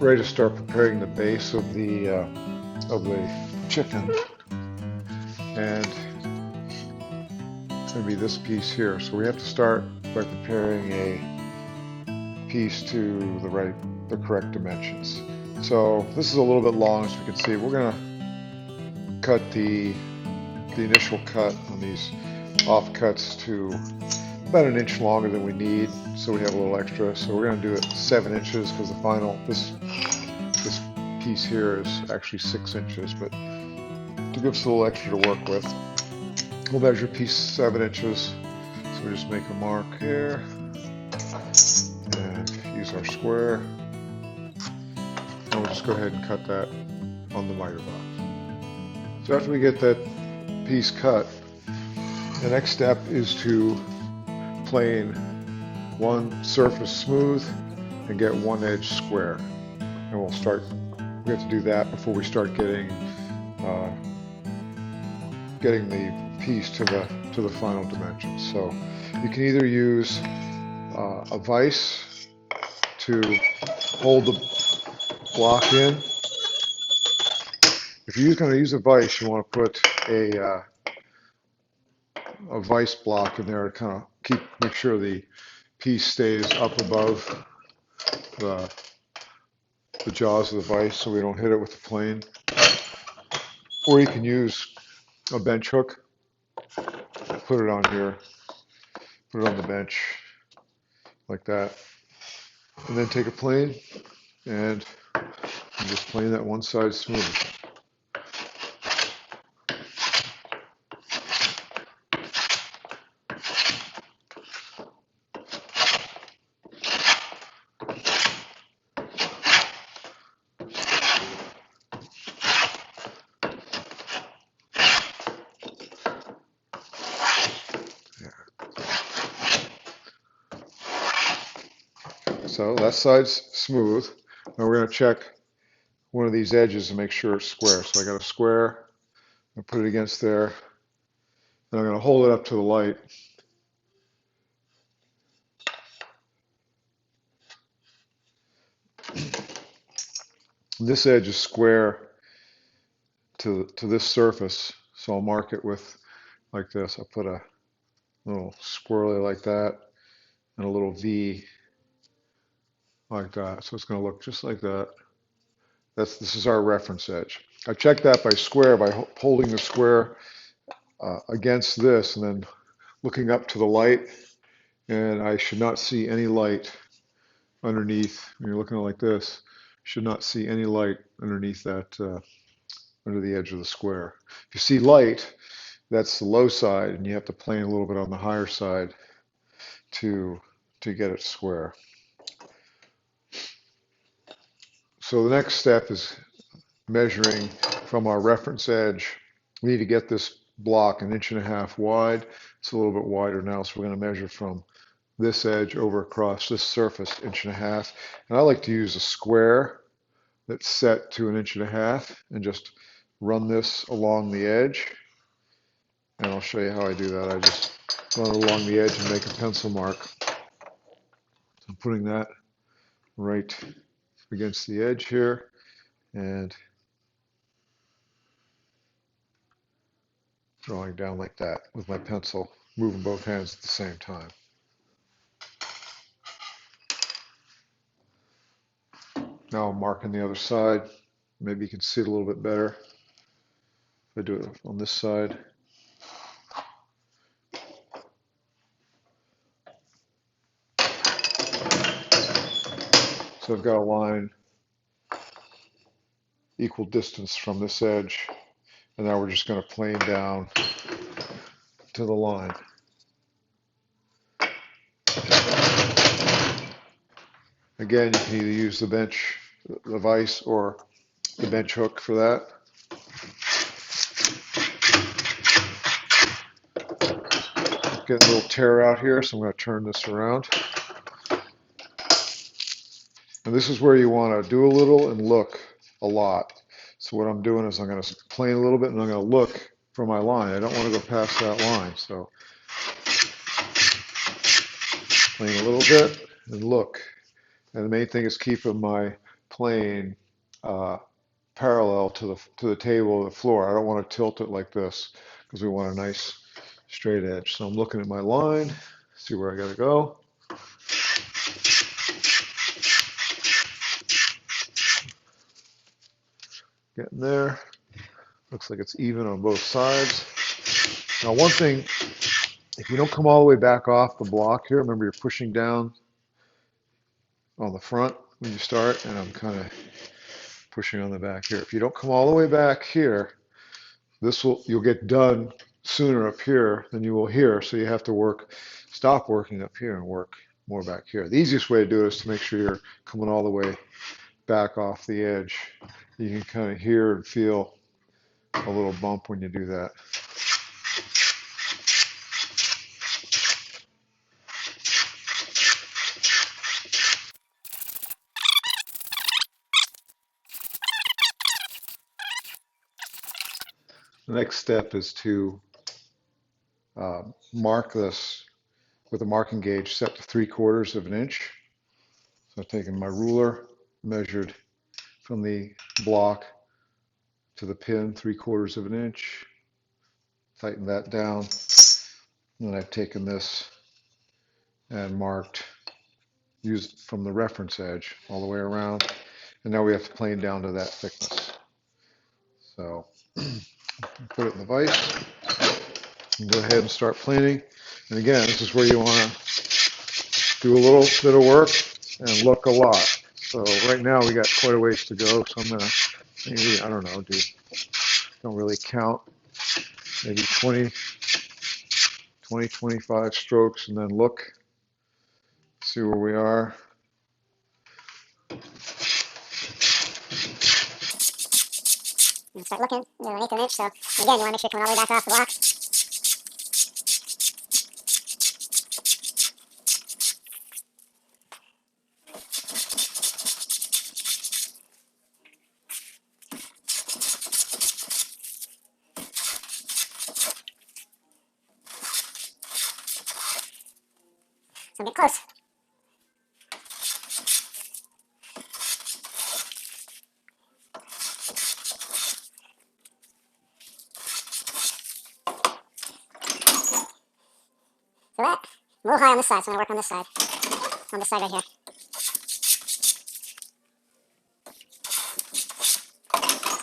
ready to start preparing the base of the chicken, and it's going to be this piece here. So we have to start by preparing a piece to the correct dimensions. So this is a little bit long, as we can see. We're going to cut the initial cut on these offcuts to about 1 inch longer than we need, so we have a little extra. So we're going to do it 7 inches because this piece here is actually 6 inches, but to give us a little extra to work with, we'll measure piece 7 inches. So we just make a mark here and use our square, and we'll just go ahead and cut that on the miter box. So after we get that piece cut, the next step is to plane one surface smooth and get one edge square, and we have to do that before we start getting the piece to the final dimensions. So you can either use a vise to hold the block in. If you're going to use a vise, you want to put a vise block in there to kind of make sure the piece stays up above the jaws of the vise, so we don't hit it with the plane. Or you can use a bench hook, put it on here, put it on the bench like that, and then take a plane and just plane that one side smooth. So that side's smooth. Now we're going to check one of these edges to make sure it's square. So I got a square, I put it against there, and I'm going to hold it up to the light. This edge is square to this surface, so I'll mark it with like this. I'll put a little swirly like that and a little V like that. So it's going to look just like that. This is our reference edge. I check that by holding the square against this and then looking up to the light, and I should not see any light underneath. When you're looking like this, you should not see any light underneath that, under the edge of the square. If you see light, that's the low side, and you have to plane a little bit on the higher side to get it square. So the next step is measuring from our reference edge. We need to get this block 1.5 inches wide. It's a little bit wider now, so we're going to measure from this edge over across this surface 1.5 inches. And I like to use a square that's set to 1.5 inches and just run this along the edge. And I'll show you how I do that. I just run it along the edge and make a pencil mark. So I'm putting that right against the edge here and drawing down like that with my pencil, moving both hands at the same time. Now I'm marking the other side. Maybe you can see it a little bit better if I do it on this side. So I've got a line equal distance from this edge, and now we're just going to plane down to the line. Again, you can either use the vise or the bench hook for that. Getting a little tear out here, so I'm going to turn this around. And this is where you want to do a little and look a lot. So what I'm doing is I'm going to plane a little bit and I'm going to look for my line. I don't want to go past that line. So plane a little bit and look. And the main thing is keeping my plane parallel to the table or the floor. I don't want to tilt it like this because we want a nice straight edge. So I'm looking at my line, see where I got to go. Getting there. Looks like it's even on both sides. Now one thing, if you don't come all the way back off the block here, remember you're pushing down on the front when you start, and I'm kind of pushing on the back here. If you don't come all the way back here, you'll get done sooner up here than you will here, so you have to stop working up here and work more back here. The easiest way to do it is to make sure you're coming all the way back off the edge. You can kind of hear and feel a little bump when you do that. The next step is to mark this with a marking gauge set to 3/4 of an inch. So I've taken my ruler, measured from the block to the pin 3/4 of an inch, tighten that down, and then I've taken this and marked, used from the reference edge all the way around, and now we have to plane down to that thickness. So put it in the vise and go ahead and start planing. And again, this is where you want to do a little bit of work and look a lot. So right now we got quite a ways to go, so I'm gonna maybe, I don't know, don't really count, maybe 20, 25 strokes, and then look, see where we are. Start looking, an 1/8 inch, so again, you want to make sure you're coming all the way back off the block. So get close. So that, a little high on this side, so I'm going to work on this side right here.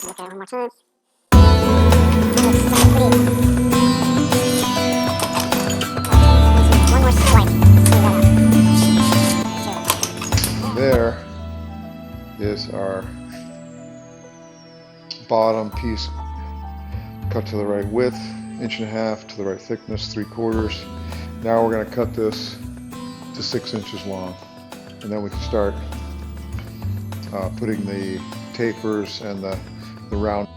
Look at it one more time. One more swipe. There is our bottom piece cut to the right width, 1.5 inches, to the right thickness, 3/4. Now we're going to cut this to 6 inches long, and then we can start putting the tapers and the round